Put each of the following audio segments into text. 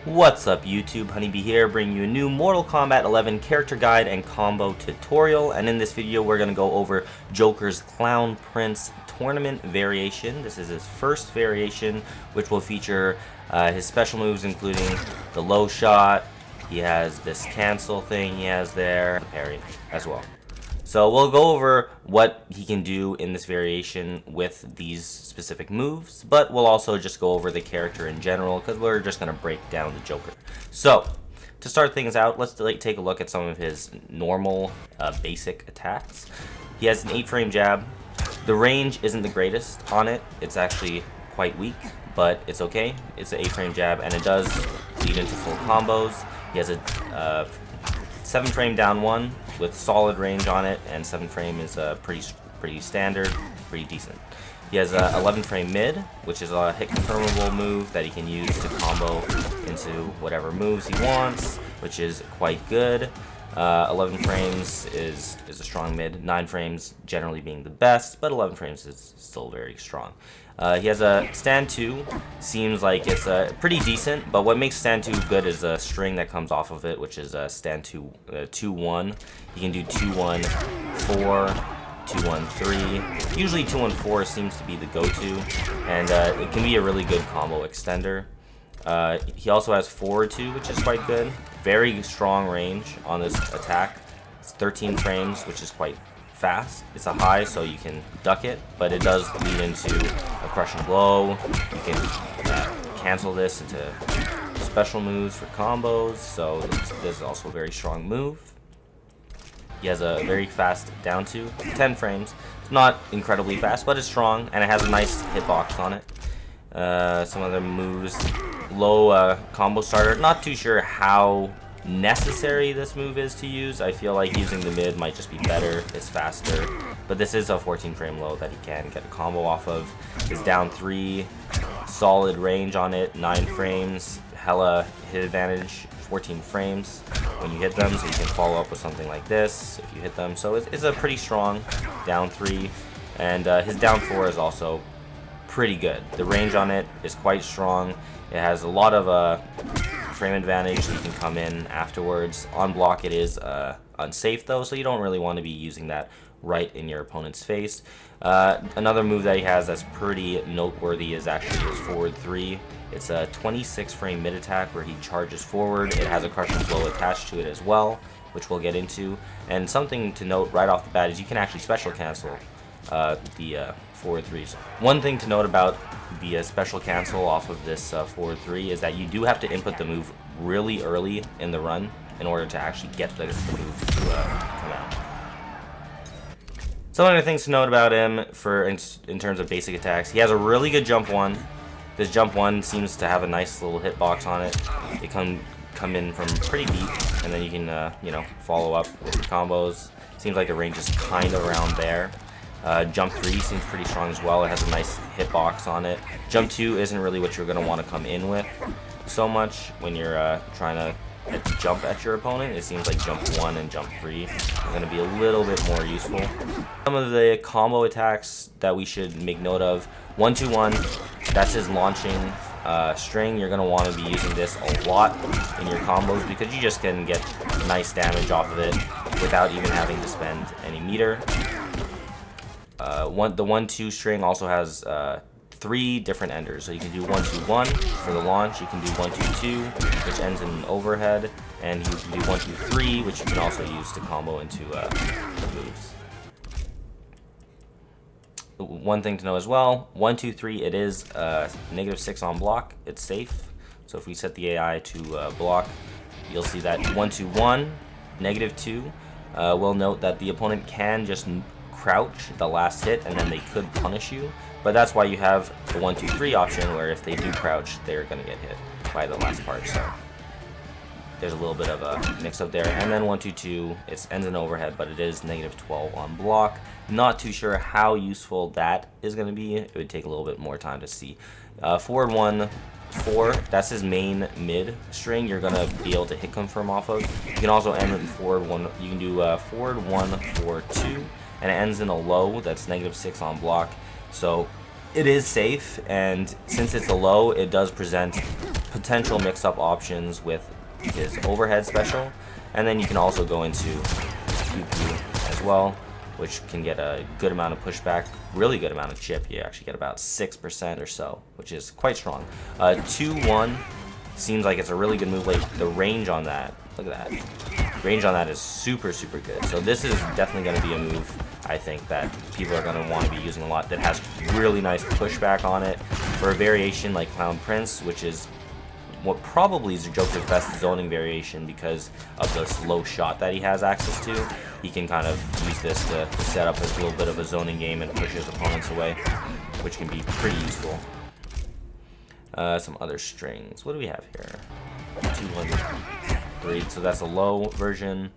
What's up YouTube, Honeybee here, bringing you a new Mortal Kombat 11 character guide and combo tutorial. And in this video we're going to go over Joker's Clown Prince tournament variation. This is his first variation, which will feature his special moves including the low shot. He has this cancel thing he has there, parry as well. So we'll go over what he can do in this variation with these specific moves, but we'll also just go over the character in general because we're just going to break down the Joker. So to start things out, let's take a look at some of his normal basic attacks. He has an 8-frame jab. The range isn't the greatest on it. It's actually quite weak, but it's okay. It's an 8-frame jab and it does lead into full combos. He has a 7-frame down one with solid range on it, and 7-frame is pretty standard, pretty decent. He has a 11-frame mid, which is a hit confirmable move that he can use to combo into whatever moves he wants, which is quite good. 11 frames is a strong mid, 9 frames generally being the best, but 11 frames is still very strong. He has a stand 2, seems like it's pretty decent, but what makes stand 2 good is a string that comes off of it, which is stand 2, 2-1. You can do 2-1-4, 2-1-3. Usually 2-1-4 seems to be the go-to, and it can be a really good combo extender. He also has forward 2, which is quite good. Very strong range on this attack. It's 13 frames, which is quite fast. It's a high, so you can duck it, but it does lead into a Crushing Blow. You can cancel this into special moves for combos, so this is also a very strong move. He has a very fast down 2, 10 frames. It's not incredibly fast, but it's strong, and it has a nice hitbox on it. Some other moves, low combo starter. Not too sure how necessary this move is to use. I feel like using the mid might just be better. It's faster, but this is a 14-frame low that he can get a combo off of. His down 3, solid range on it, 9 frames, hella hit advantage, 14 frames when you hit them, so you can follow up with something like this if you hit them. So it's a pretty strong down 3, and his down 4 is also pretty good. The range on it is quite strong. It has a lot of frame advantage, so you can come in afterwards. On block it is unsafe though, so you don't really want to be using that right in your opponent's face. Another move that he has that's pretty noteworthy is actually his forward 3. It's a 26-frame mid attack where he charges forward. It has a Crushing Blow attached to it as well, which we'll get into. And something to note right off the bat is you can actually special cancel the forward 3s. One thing to note about the special cancel off of this forward 3 is that you do have to input the move really early in the run in order to actually get the move to come out. Some other things to note about him in terms of basic attacks. He has a really good jump 1. This jump 1 seems to have a nice little hitbox on it. It can come in from pretty deep, and then you can follow up with your combos. Seems like the range is kind of around there. Jump 3 seems pretty strong as well. It has a nice hitbox on it. Jump 2 isn't really what you're going to want to come in with so much when you're trying to jump at your opponent. It seems like jump 1 and jump 3 are going to be a little bit more useful. Some of the combo attacks that we should make note of: 1-2-1, that's his launching string. You're going to want to be using this a lot in your combos because you just can get nice damage off of it without even having to spend any meter. The 1-2 string also has 3 different enders, so you can do 1-2-1 for the launch. You can do 1-2-2, which ends in an overhead, and you can do 1-2-3, which you can also use to combo into the moves. One thing to know as well: 1-2-3, it is -6 on block. It's safe, so if we set the AI to block, you'll see that 1-2-1, -2. We'll note that the opponent can just crouch the last hit and then they could punish you, but that's why you have the 1-2-3 option, where if they do crouch, they're going to get hit by the last part. So there's a little bit of a mix up there. And then 1-2-2, it ends in overhead, but it is -12 on block. Not too sure how useful that is going to be. It would take a little bit more time to see. Forward 1-4, that's his main mid string. You're going to be able to hit confirm off of. You can also end with forward 1. You can do forward 1-4-2. And it ends in a low that's -6 on block. So it is safe, and since it's a low, it does present potential mix-up options with his overhead special, and then you can also go into Pew Pew as well, which can get a good amount of pushback, really good amount of chip. You actually get about 6% or so, which is quite strong. 2-1 seems like it's a really good move. Like the range on that, look at that. Range on that is super good. So this is definitely going to be a move, I think, that people are going to want to be using a lot, that has really nice pushback on it. For a variation like Clown Prince, which is what probably is Joker's best zoning variation because of the slow shot that he has access to, he can kind of use this to set up a little bit of a zoning game and push his opponents away, which can be pretty useful. Some other strings. What do we have here? 203. So that's a low version.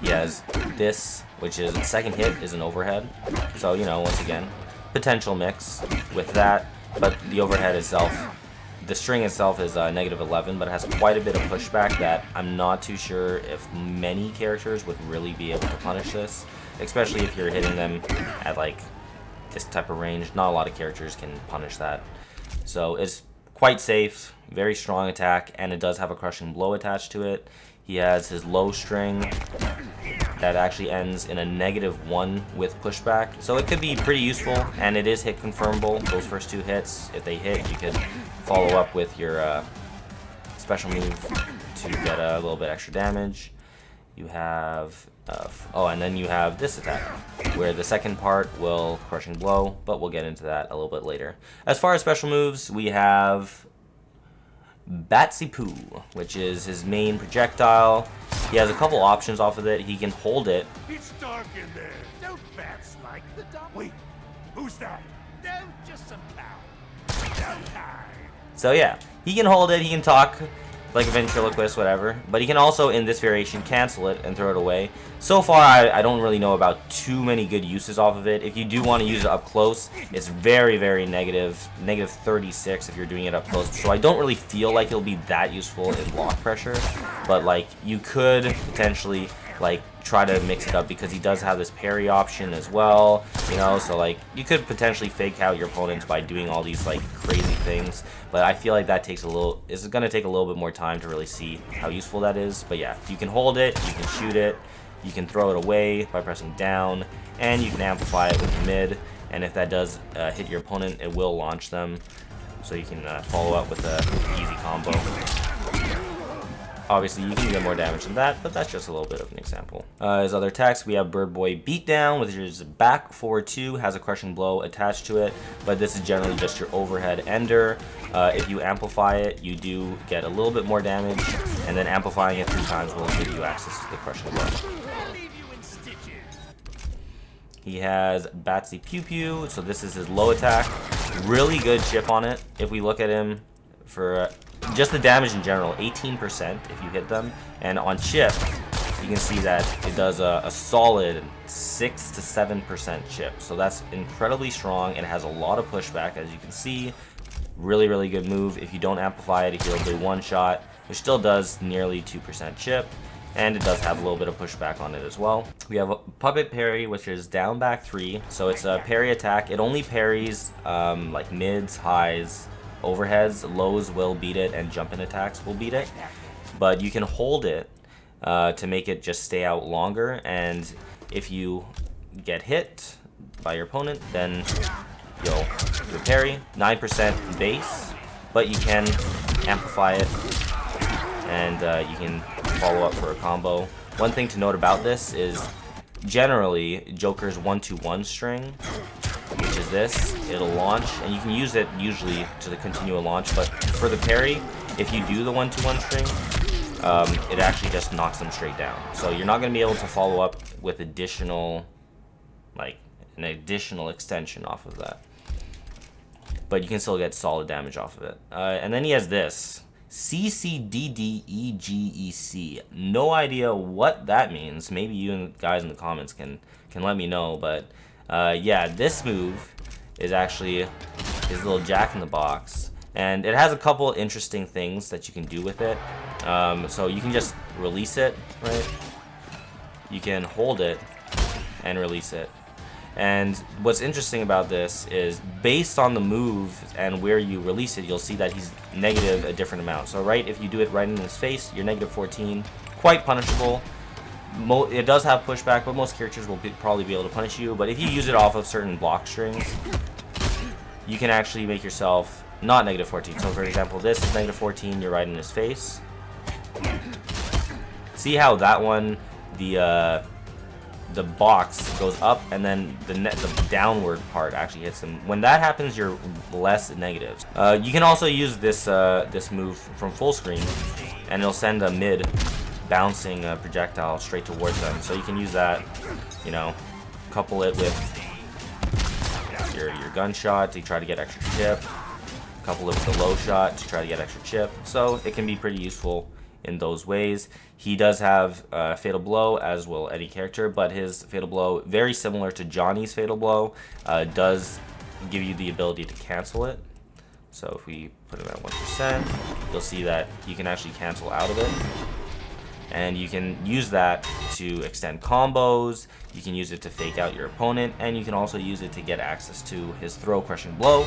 He has this, which is second hit is an overhead. So, you know, once again, potential mix with that. But the overhead itself, the string itself is -11, but it has quite a bit of pushback that I'm not too sure if many characters would really be able to punish this. Especially if you're hitting them at like this type of range. Not a lot of characters can punish that. So it's quite safe, very strong attack, and it does have a Crushing Blow attached to it. He has his low string that actually ends in a -1 with pushback. So it could be pretty useful, and it is hit confirmable. Those first two hits, if they hit, you could follow up with your special move to get a little bit extra damage. You have, oh, and then you have this attack, where the second part will Crushing Blow, but we'll get into that a little bit later. As far as special moves, we have Batsy Poo, which is his main projectile. He has a couple options off of it. He can hold it. It's dark in there. Don't bats like the dumb? Wait, who's that? No, just some cow. Don't hide. So yeah, he can hold it. He can talk like a ventriloquist, whatever. But he can also, in this variation, cancel it and throw it away. So far, I don't really know about too many good uses off of it. If you do want to use it up close, it's very negative. -36 if you're doing it up close. So I don't really feel like it'll be that useful in block pressure. But like, you could potentially like try to mix it up because he does have this parry option as well, you know, so like you could potentially fake out your opponents by doing all these like crazy things, but I feel like that takes it's gonna take a little bit more time to really see how useful that is. But yeah, you can hold it, you can shoot it, you can throw it away by pressing down, and you can amplify it with mid, and if that does hit your opponent, it will launch them, so you can follow up with an easy combo. Obviously, you can get more damage than that, but that's just a little bit of an example. His other attacks, we have Bird Boy Beatdown, which is back 4-2, has a Crushing Blow attached to it, but this is generally just your overhead ender. If you amplify it, you do get a little bit more damage, and then amplifying it 3 times will give you access to the Crushing Blow. He has Batsy Pew Pew, so this is his low attack. Really good chip on it. If we look at him for just the damage in general, 18% if you hit them, and on chip you can see that it does a solid 6 to 7% chip, so that's incredibly strong and has a lot of pushback, as you can see. Really good move. If you don't amplify it, he'll do one shot, which still does nearly 2% chip, and it does have a little bit of pushback on it as well. We have a Puppet Parry, which is down back 3, so it's a parry attack. It only parries like mids, highs, overheads. Lows will beat it, and jump-in attacks will beat it. But you can hold it to make it just stay out longer, and if you get hit by your opponent, then you'll parry. 9% base, but you can amplify it, and you can follow up for a combo. One thing to note about this is generally Joker's 1-2-1 string, which is this, it'll launch, and you can use it usually to continue a launch, but for the parry, if you do the 1-2-1 string, it actually just knocks them straight down. So you're not going to be able to follow up with additional, like, an additional extension off of that. But you can still get solid damage off of it. And then he has this, CCDDEGEC. No idea what that means. Maybe you guys in the comments can let me know, but yeah, this move is actually his little jack-in-the-box, and it has a couple interesting things that you can do with it. So you can just release it, right? You can hold it and release it. And what's interesting about this is based on the move and where you release it, you'll see that he's negative a different amount. So right, if you do it right in his face, you're negative 14, quite punishable. It does have pushback, but most characters will probably be able to punish you. But if you use it off of certain block strings, you can actually make yourself not negative 14. So for example, this is negative 14, you're right in his face. See how that one, the box goes up and then the downward part actually hits him. When that happens, you're less negative. You can also use this this move from full screen, and it'll send a mid bouncing projectile straight towards them. So you can use that, you know, couple it with your gunshot to try to get extra chip, couple it with the low shot to try to get extra chip. So it can be pretty useful in those ways. He does have Fatal Blow, as will any character, but his Fatal Blow, very similar to Johnny's Fatal Blow, does give you the ability to cancel it. So if we put him at 1%, you'll see that you can actually cancel out of it. And you can use that to extend combos, you can use it to fake out your opponent, and you can also use it to get access to his throw Crushing Blow.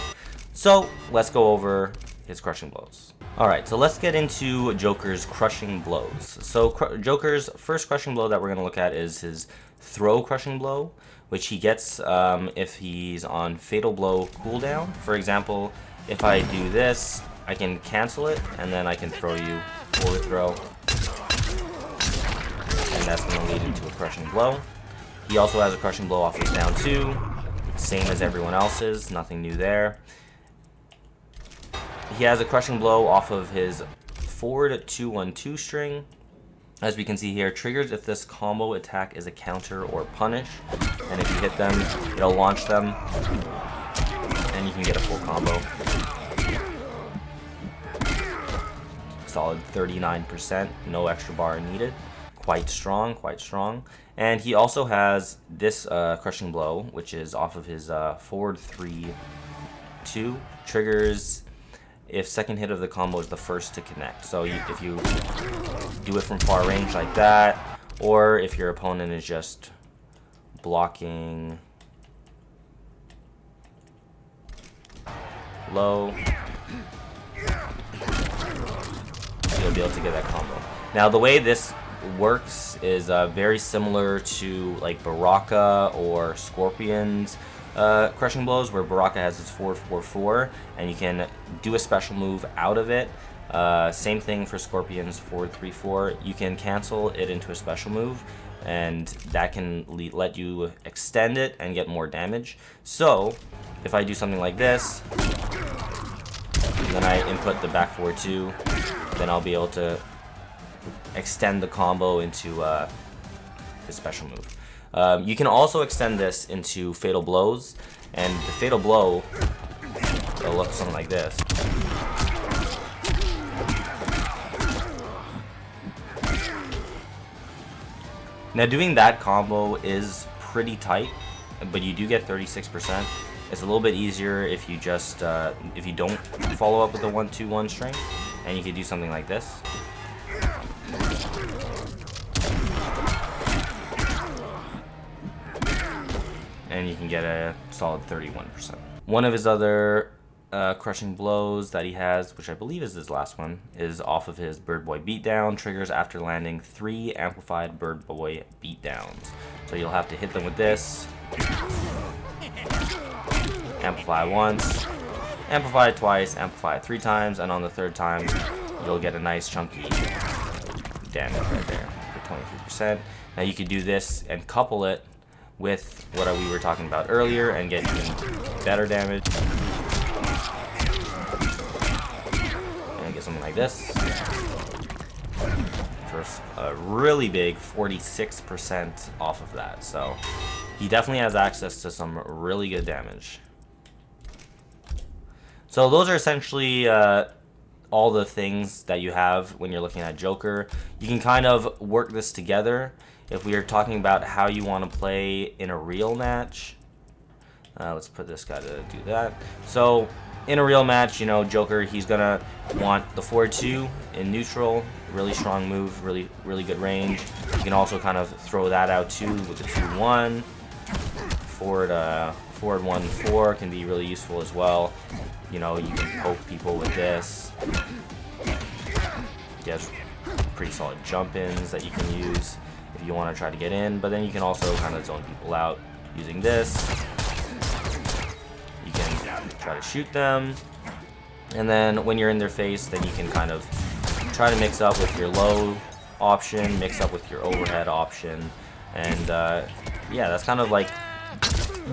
So let's go over his Crushing Blows. Alright, so let's get into Joker's Crushing Blows. So Joker's first Crushing Blow that we're going to look at is his Throw Crushing Blow, which he gets if he's on Fatal Blow cooldown. For example, if I do this, I can cancel it, and then I can throw you forward throw. And that's going to lead into a Crushing Blow. He also has a Crushing Blow off his down 2, same as everyone else's, nothing new there. He has a Crushing Blow off of his forward 2-1-2 string. As we can see here, triggers if this combo attack is a counter or punish. And if you hit them, it'll launch them. And you can get a full combo. Solid 39%, no extra bar needed. Quite strong, quite strong. And he also has this Crushing Blow, which is off of his forward 3-2. Triggers if second hit of the combo is the first to connect. So if you do it from far range like that, or if your opponent is just blocking low, you'll be able to get that combo. Now the way this works is very similar to like Baraka or Scorpion's Crushing Blows, where Baraka has its 4-4-4, and you can do a special move out of it. Same thing for Scorpion's 4-3-4. You can cancel it into a special move, and that can let you extend it and get more damage. So if I do something like this, and then I input the back 4-2, then I'll be able to extend the combo into his special move. You can also extend this into Fatal Blows, and the Fatal Blow will look something like this. Now doing that combo is pretty tight, but you do get 36%. It's a little bit easier if you just if you don't follow up with the 1-2-1 string, and you can do something like this. And you can get a solid 31%. One of his other Crushing Blows that he has, which I believe is his last one, is off of his Bird Boy Beatdown. Triggers after landing 3 amplified Bird Boy Beatdowns. So you'll have to hit them with this. Amplify once, amplify twice, amplify 3 times, and on the 3rd time, you'll get a nice chunky damage right there for 23%. Now you could do this and couple it with what we were talking about earlier and get even better damage. And get something like this for a really big 46% off of that. So he definitely has access to some really good damage. So those are essentially all the things that you have when you're looking at Joker. You can kind of work this together. If we are talking about how you want to play in a real match, let's put this guy to do that. So in a real match, you know, Joker, he's gonna want the 4-2 in neutral, really strong move, really good range. You can also kind of throw that out too with the 2-1, forward 1-4 can be really useful as well. You know, you can poke people with this. He has pretty solid jump-ins that you can use if you want to try to get in, but then you can also kind of zone people out using this. You can try to shoot them, and then when you're in their face, then you can kind of try to mix up with your low option, mix up with your overhead option, and yeah, that's kind of like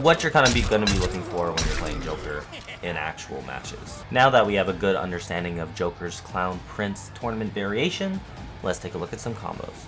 what you're kind of going to be looking for when you're playing Joker in actual matches. Now that we have a good understanding of Joker's Clown Prince tournament variation, let's take a look at some combos.